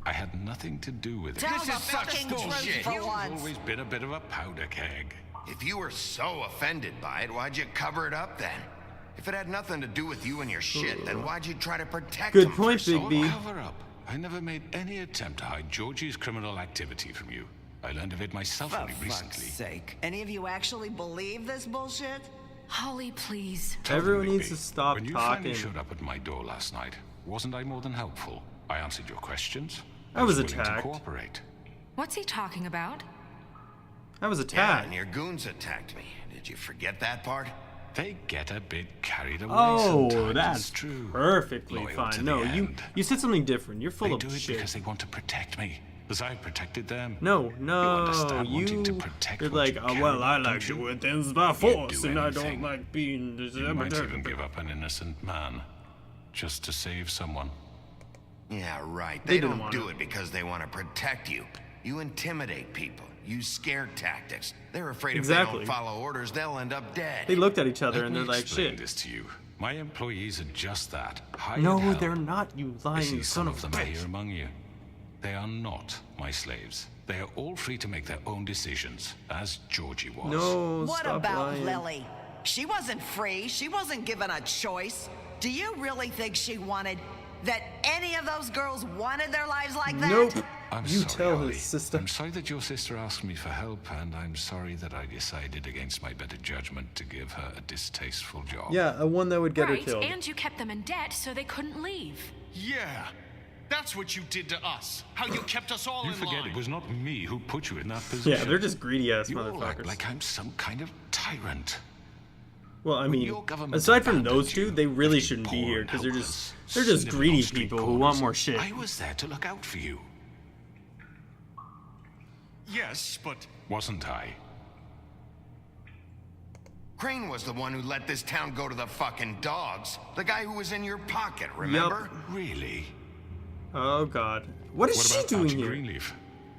I had nothing to do with it. Tell This the is such fucking bullshit. truth for You've once. always been a bit of a powder keg. If you were so offended by it, why'd you cover it up then? If it had nothing to do with you and your shit, then why'd you try to protect Good him point, for so Bigby. long? Cover up. I never made any attempt to hide Georgie's criminal activity from you. I learned of it myself For only fuck's recently. sake. Any of you actually believe this bullshit? Holly, please. Tell me, Everyone Bigby, needs to stop when you talking. finally showed up at my door last night, wasn't I more than helpful? I answered your questions. I was willing attacked. to cooperate. What's he talking about? I was Yeah, attacked. and your goons attacked me. Did you forget that part? They get a bit carried away Oh, sometimes, that's it's true. perfectly Loyal to fine. the No, end. you said something different. You're full They of do it shit. because they want to protect me, as I protected them. No, understand wanting to protect you're what like, you oh care well, I about, like don't you? doing things by You'd force, do and I don't anything. like being You might even give up an innocent man, just to save someone. Yeah, right. They They didn't don't want do it. it because they want to protect you. You intimidate people. Use scare tactics. They're afraid Exactly. if they don't follow orders, they'll end up dead. They looked at each other Let and me they're like, explain shit. this to you. My employees are just that. Hired No, help. they're not, you I lying see son some of of a them are bitch. here among you. They are not my slaves. They are all free to make their own decisions, as Georgie was. No, What stop about lying. Lily? She wasn't free. She wasn't given a choice. Do you really think she wanted that any of those girls wanted their lives like that? Nope. I'm You sorry, tell Ollie. his sister. I'm sorry that your sister asked me for help, and I'm sorry that I decided against my better judgment to give her a distasteful job. Yeah, a one that would get her Right, killed. and you kept them in debt so they couldn't leave. Yeah, that's what you did to us. How you kept us all You in forget line. it was not me who put you in that position. Yeah, they're just greedy ass You all act motherfuckers. like I'm some kind of tyrant. Well, I mean, your government aside from abandoned those two, you, they really left you shouldn't be poor here and because they're helpless, just living greedy on street people who corners. want more shit. I was there to look out for you, Yes, but wasn't I? Crane was the one who let this town go to the fucking dogs. The guy who was in your pocket, remember? Really? Oh god, what is What she about doing Auntie here? Greenleaf?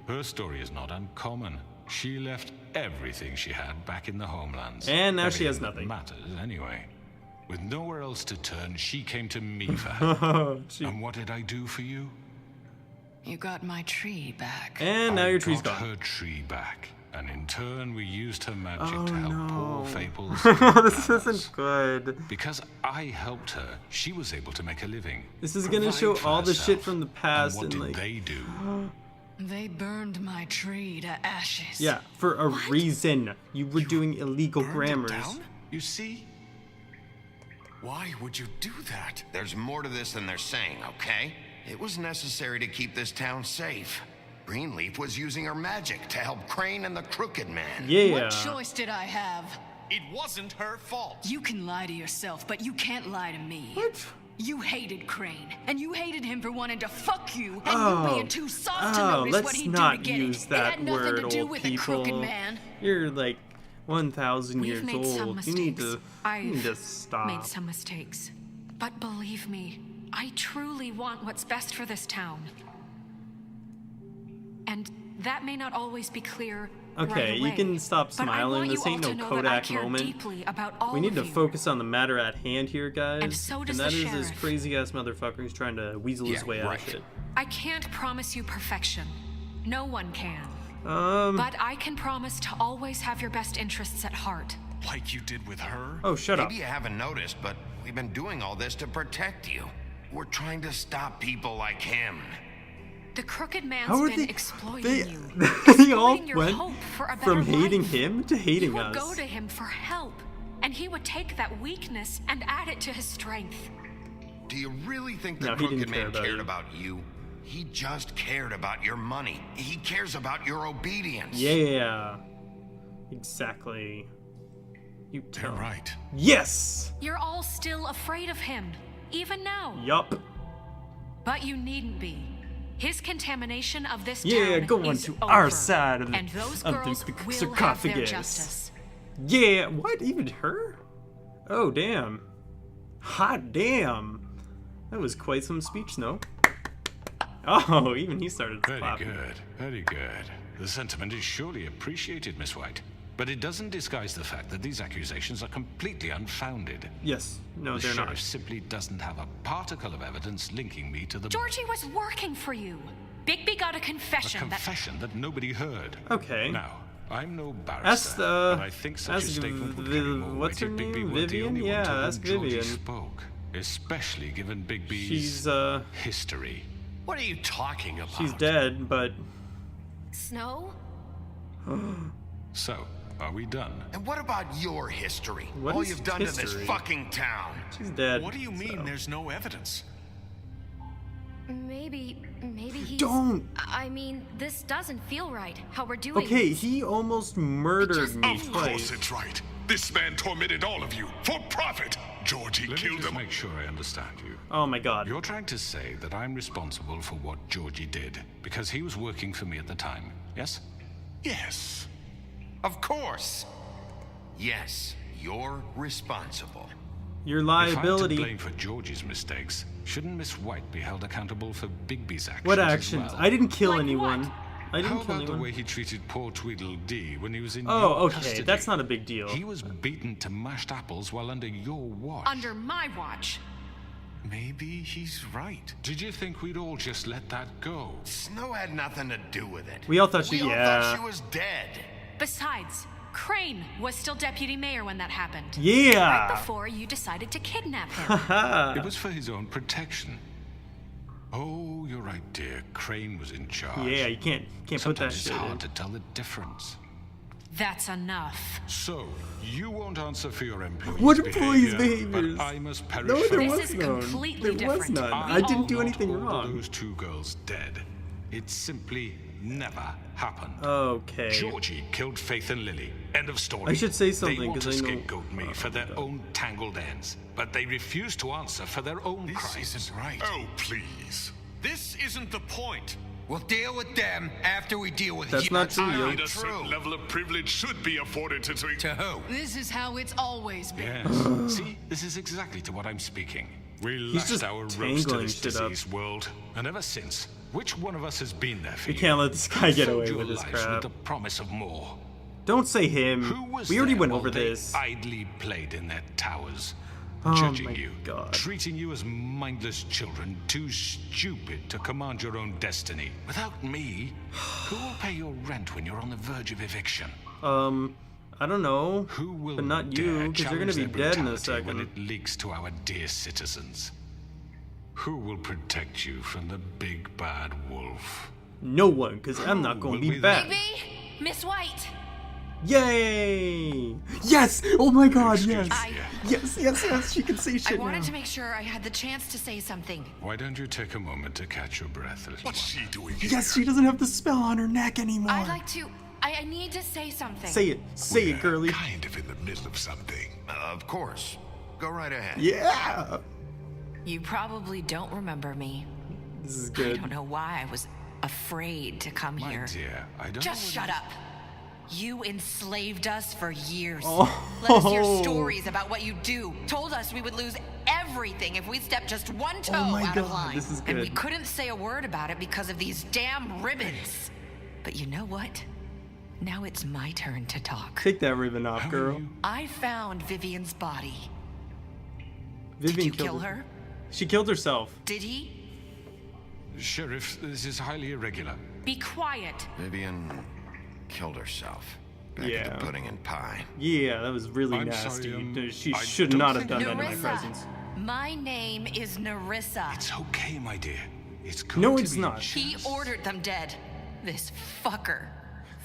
Her story is not uncommon. She left everything she had back in the homelands. And now she has Everything that nothing. matters anyway. With nowhere else to turn, she came to me for help. Oh, she- And what did I do for you? You got my tree back. and now I your tree's got gone. her tree back, and in turn we used her magic Oh, to help no. poor Fables. This isn't good. Because I helped her, she was able to make a living. This is gonna provide show for all the shit herself. from the past And what and did like, they do? They burned my tree to ashes. yeah, for a reason. You were doing illegal burned it grammars. down? You see? Why would you do that? There's more to this than they're saying, okay? It was necessary to keep this town safe. Greenleaf was using her magic to help Crane and the Crooked Man. Yeah. What choice did I have? It wasn't her fault. You can lie to yourself, but you can't lie to me. What? You hated Crane, and you hated him for wanting to fuck you, and Oh. you being too soft to Oh, notice what let's he'd do not to get use it. that It had nothing word, to do old with people. a crooked man. You're like 1,000 We've years made some old. mistakes. You need to I've stop. made some mistakes. But believe me, I truly want what's best for this town. And that may not always be clear Okay, right you away, can stop but I smiling. want This you ain't all no to know that I Kodak care moment. deeply about all We need to of you. focus on the matter at hand here, guys. And so does that the is this sheriff. crazy ass motherfucker who's trying to weasel his Yeah, way out right. of shit. I can't promise you perfection. No one can. Um. But I can promise to always have your best interests at heart. Like you did with her? Oh, shut up. Maybe you haven't noticed, but we've been doing all this to protect you. We're trying to stop people like him. The crooked man's How are been they? exploiting They, you. they all Exploiting your went hope for a from better hating life. him to hating You would us. go to him for help, and he would take that weakness and add it to his strength. Do you really think the No, he didn't Crooked care Man about cared you. about you? He just cared about your money. He cares about your obedience. Yeah. Exactly. You They're tell. right. Yes. You're all still afraid of him, even now. Yup. But you needn't be. His contamination of this Yeah, town go on is to over, our side of the, and those of girls the will have their sarcophagus. justice. Yeah. What? Even her? Oh damn. Hot damn. That was quite some speech, no? Oh, even he started Very clapping. good, very good. The sentiment is surely appreciated, Miss White. But it doesn't disguise the fact that these accusations are completely unfounded. Yes. No, The they're sheriff not. simply doesn't have a particle of evidence linking me to the... Georgie was working for you. Bigby got a A confession that... confession that nobody heard. Okay. Now, I'm no Ask barrister, but I think such a ask statement would carry more what's weight her if Bigby name? were the Vivian? only one Yeah, to whom ask Georgie Vivian. spoke, especially given Bigby's She's history. What are you talking about? she's dead, but Snow? So, are we done? And what about your history? What All is you've done to history? this fucking town. she's dead. What do you mean so. there's no evidence? Maybe he's... Don't. I mean, this doesn't feel right, how we're doing Okay, this. he almost murdered me Of course twice. it's right. This man tormented all of you for profit. Georgie Let me killed just them. make sure I understand you. Oh my god. You're trying to say that I'm responsible for what Georgie did because he was working for me at the time, yes? Yes. Of course. Yes, you're responsible. Your If I'm to liability. blame for Georgie's mistakes, shouldn't Miss White be held accountable for Bigby's actions? What as actions? well? I didn't kill Like anyone. what? I How didn't kill about the anyone. way he treated poor Tweedledee when he was in Oh, your okay, custody? that's not a big deal. He was beaten to mashed apples while under your watch. Under my watch. Maybe he's right. Did you think we'd all just let that go? Snow had nothing to do with it. We all thought she- We all yeah. thought she was dead. Besides, Crane was still deputy mayor when that happened. Yeah. Right before you decided to kidnap him. It was for his own protection. Oh, you're right, dear. Crane was in charge. Yeah, you can't put that Sometimes it's shit hard in. to tell the difference. That's enough. So, you won't answer for your employees' What employees' behavior, behaviors? but I must perish No, for there This was is none. completely There was different. none. We I didn't all do Not anything all wrong. those two girls dead. It simply never happened. Okay. Georgie killed Faith and Lily. End of story. I should say something, They want 'cause to I know- scapegoat me for their own tangled ends, but they refuse to answer for their own This crimes. isn't right. Oh, please. This isn't the point. We'll deal with them after we deal with That's you. not true, I yo. mean, a certain level of privilege should be afforded to To who? This is how it's always been. Yes. See, this is exactly to what I'm speaking. We He's just lashed our ropes to tangling this shit up. diseased world, and ever since, which one of us has been there for We you? can't let this guy get Filled away your with this lives crap. With the promise of more. Don't say Who him. was We already there went while over they this. idly played in their towers, Oh judging my you, God. treating you as mindless children, too stupid to command your own destiny. Without me, who will pay your rent when you're on the verge of eviction? I don't know. Who will But not you, dare because you're gonna be challenge their dead in a brutality when second. it leaks to our dear citizens? Who will protect you from the big bad wolf? No one, because I'm not gonna Will be we back. Bigby, Miss White. Yay! Yes! Oh my god, Excuse yes! me. Yes, she can say I shit wanted now. to make sure I had the chance to say something. Why don't you take a moment to catch your breath, little What's she doing here? Yes, she doesn't have the spell on her neck anymore. I'd like to. I need to say something. Say it, girly. Kind of in the middle of something. Of course. Go right ahead. Yeah! You probably don't remember me. This is I good. don't know why I was afraid to come My here. dear, I don't Just know shut up. You enslaved us for years. Oh. Let us hear stories about what you do. Told us we would lose everything if we stepped just one toe Oh my out of God, line. this is And we good. couldn't say a word about it because of these damn ribbons. But you know what? Now it's my turn to talk. Take that ribbon off, How are girl. you? I found Vivian's body. Vivian Did you killed kill her? She killed herself. Did he? Sheriff, this is highly irregular. Be quiet. Vivian killed herself. Back at Yeah. the pudding and pie. Yeah, that was really I'm nasty. sorry, She I should don't not have think done that in my Nerissa. presence. My name is Nerissa. It's okay, my dear. It's going No, to it's be not. He just- ordered them dead. This fucker.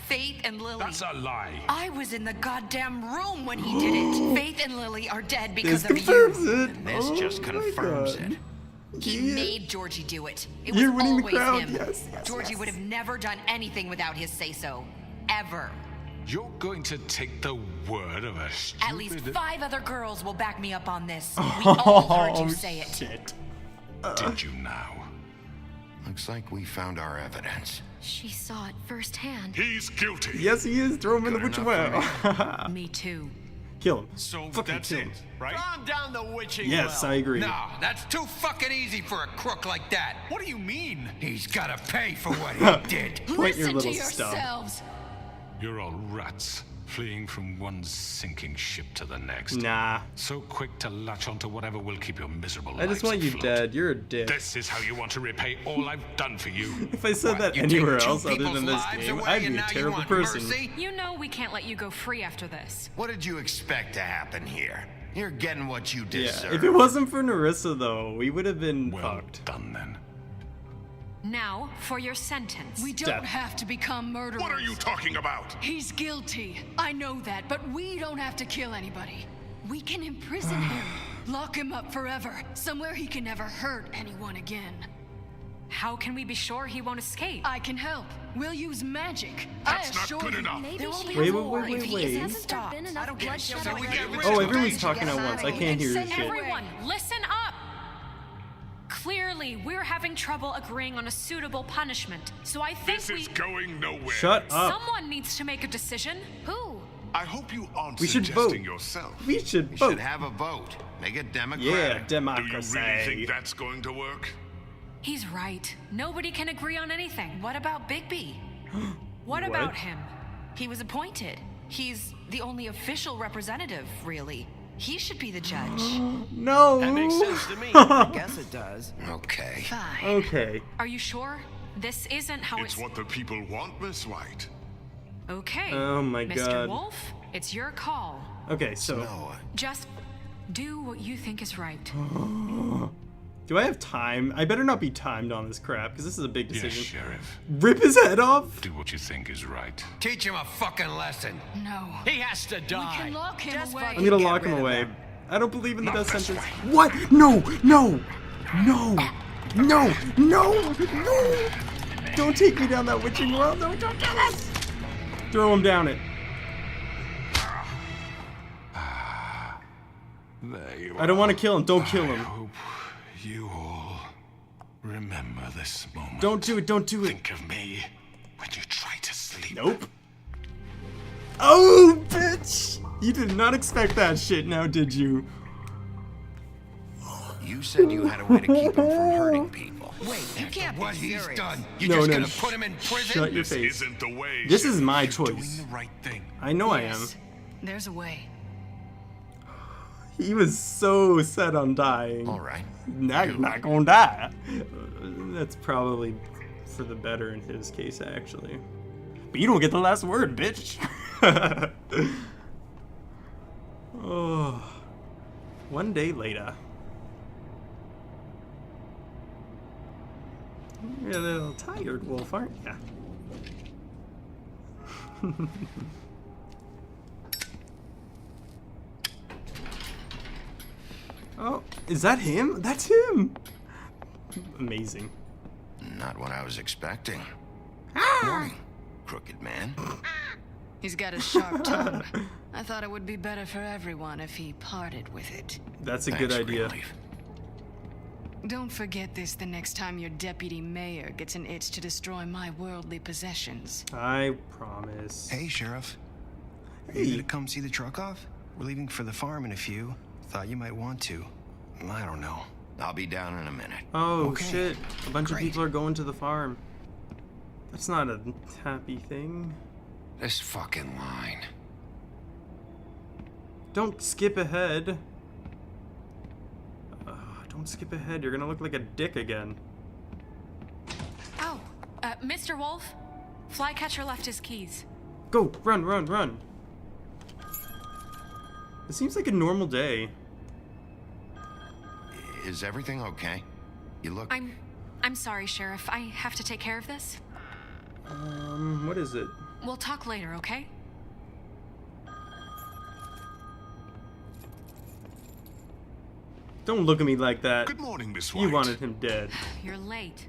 Faith and Lily. That's a lie. I was in the goddamn room when he did it. Faith and Lily are dead This because of confirms you. it. This Oh just my confirms God. it. He Yeah. made Georgie do it. It You're was winning the always crowd. him. Yes, yes, Georgie yes. would have never done anything without his say-so. Ever. You're going to take the word of a stupid... At least 5 other girls will back me up on this. We all heard you say it. Oh, Shit. Did you now? Looks like we found our evidence. She saw it firsthand. He's guilty. Yes, he is. Throw him in the Good butcher enough well. Me too. Kill him. So Fucking that's kill it, him. right? Calm down the witching Yes, well. I agree. No, that's too fucking easy for a crook like that. What do you mean? He's gotta pay for what he did. Point your Listen little to stub. yourselves. You're all rats. fleeing from one sinking ship to the next. Nah. So quick to latch onto whatever will keep your miserable I just lives want you afloat. dead. You're a dick. This is how you want to repay all I've done for you. If I said that You anywhere take two else other people's than this lives game, away I'd and be a now you terrible want person. mercy? You know we can't let you go free after this. What did you expect to happen here? You're getting what you Yeah, deserve. if it wasn't for Narissa, though, we would have been Well fucked. done then. Now for your sentence. We don't Death. have to become murderers. What are you talking about? He's guilty. I know that, but we don't have to kill anybody. We can imprison him. Lock him up forever. Somewhere he can never hurt anyone again. How can we be sure he won't escape? I can help. We'll use magic. That's I not assure good you. enough. There will be Wait, more wait, if wait, he wait. isn't Hasn't stopped. I don't get it. So we get rid Oh, of everyone's him. talking at once. I can't hear your shit. Everyone, listen up! Clearly, we're having trouble agreeing on a suitable punishment. So I think This is we... going nowhere. Shut up. Someone needs to make a decision. Who? I hope you aren't We should suggesting vote. yourself. We should We vote. should have a vote. Make it Yeah, democratic. Do you democracy. really think that's going to work? He's right. Nobody can agree on anything. What about Bigby? What about him? He was appointed. He's the only official representative, really. He should be the judge. No. That makes sense to me. I guess it does. Okay. Fine. Okay. Are you sure? This isn't how It's what the people want, Miss White. Okay. Oh my Mr. God. Wolf, it's your call. Okay, so Noah. Just do what you think is right. do I have time? I better not be timed on this crap because this is a big Yes, decision. Sheriff. Rip his head off? Do what you think is right. Teach him a fucking lesson. No. He has to We die. can lock him Just away. I'm gonna Get lock him rid of away. him. I don't believe in the Not death this sentence. way. What? No! No! No! No! No! No! Don't take me down that witching road. No, don't do this! Throw him down it. There you I don't want to kill him. Don't kill I him. hope you all remember this moment. Don't do it. Don't do it. Think of me when you try to sleep. Nope. Oh, bitch! You did not expect that shit now, did you? You said you had a way to keep him from hurting people. Wait, you can't What be he's serious. done, you No, just no, gonna put him in prison? Shut your This face. isn't the way. This is Sheriff. my Doing choice. the right thing. I know I am. Yes. There's a way. He was so set on dying. All right. Not gonna die. That's probably for the better in his case, actually. But you don't get the last word, bitch. Oh. One day later. You're a little tired, Wolf, aren't ya? Oh, is that him? That's him! Amazing. Not what I was expecting. Morning, crooked man. He's got a sharp tongue. I thought it would be better for everyone if he parted with it. That's a good Thanks, idea. Greenleaf. Don't forget this the next time your deputy mayor gets an itch to destroy my worldly possessions. I promise. Hey, Sheriff. Are you Hey. gonna come see the truck off? We're leaving for the farm in a few. Thought you might want to. I don't know. I'll be down in a minute. Oh Okay. shit. A bunch of Great. people are going to the farm. That's not a happy thing. This fucking line. Don't skip ahead. Don't skip ahead. You're gonna look like a dick again. Oh, Mr. Wolf, Flycatcher left his keys. Go! Run, run, run! It seems like a normal day. Is everything okay? You look... I'm sorry, Sheriff. I have to take care of this. What is it? We'll talk later, okay? Don't look at me like that. Good morning, Miss White. You wanted him dead. You're late.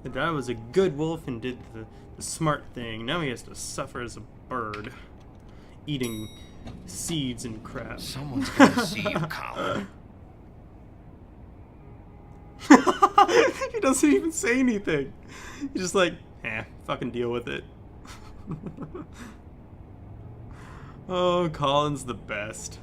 And I was a good wolf and did the smart thing. Now he has to suffer as a bird. Eating seeds and crap. Someone's gonna see you, Colin. He doesn't even say anything. He's just like, fucking deal with it. Oh, Colin's the best.